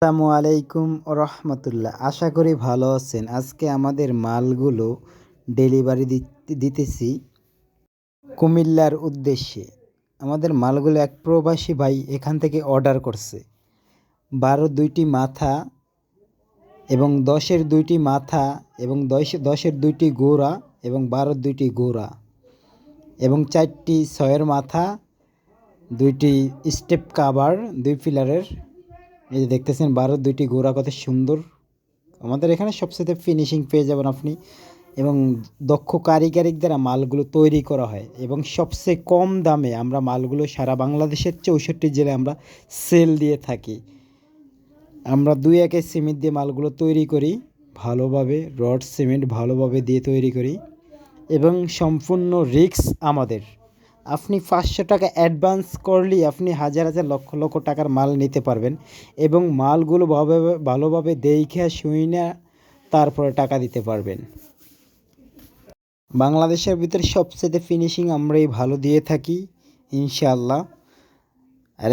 আসসালামু আলাইকুম রহমতুল্লাহ। আশা করি ভালো আছেন। আজকে আমাদের মালগুলো ডেলিভারি দিতেছি কুমিল্লার উদ্দেশ্যে। আমাদের মালগুলো এক প্রবাসী ভাই এখান থেকে অর্ডার করছে। 12 মাথা এবং 10 মাথা এবং 10 গোড়া এবং 12 গোড়া এবং 6 মাথা, 2 স্টেপ কাভার, 2 পিলারের। এই যে দেখতেছেন 2 গোড়া কত সুন্দর। আমাদের এখানে সবচেয়ে ফিনিশিং পেয়ে যাবেন আপনি, এবং দক্ষ কারিগরের দ্বারা মালগুলো তৈরি করা হয় এবং সবচেয়ে কম দামে আমরা মালগুলো সারা বাংলাদেশের 64 জেলায় আমরা সেল দিয়ে থাকি। আমরা 2 সিমেন্ট দিয়ে মালগুলো তৈরি করি, ভালোভাবে রড সিমেন্ট ভালোভাবে দিয়ে তৈরি করি এবং সম্পূর্ণ রিস্ক আমাদের। আপনি 500 টাকা অ্যাডভান্স করলেই আপনি হাজার হাজার লক্ষ লক্ষ টাকার মাল নিতে পারবেন এবং মালগুলো ভালোভাবে দেখে শুনে তারপরে টাকা দিতে পারবেন। বাংলাদেশের ভিতরে সবচেয়ে ফিনিশিং আমরাই ভালো দিয়ে থাকি ইনশাআল্লাহ।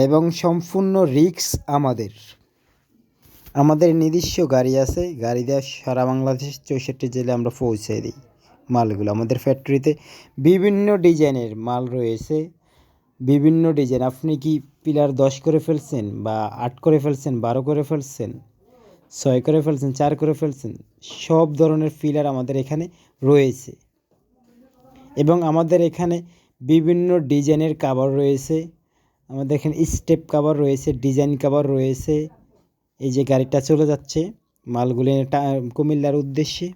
এবং সম্পূর্ণ রিস্ক আমাদের নিজস্ব গাড়ি আছে, গাড়ি দিয়ে সারা বাংলাদেশ 64 জেলায় আমরা পৌঁছে দিই মালগুলো। আমাদের ফ্যাক্টরিতে বিভিন্ন ডিজাইনের মাল রয়েছে, বিভিন্ন ডিজাইন। আপনি কি পিলার 10 করে ফেলছেন বা 8 করে ফেলছেন, 12 করে ফেলছেন, 6 করে ফেলছেন, 4 করে ফেলছেন, সব ধরনের পিলার আমাদের এখানে রয়েছে। এবং আমাদের এখানে বিভিন্ন ডিজাইনের কাভার রয়েছে। আমাদের এখানে স্টেপ কাভার রয়েছে, ডিজাইন কাভার রয়েছে। এই যে গাড়িটা চলে যাচ্ছে মালগুলো কুমিল্লার উদ্দেশ্যে।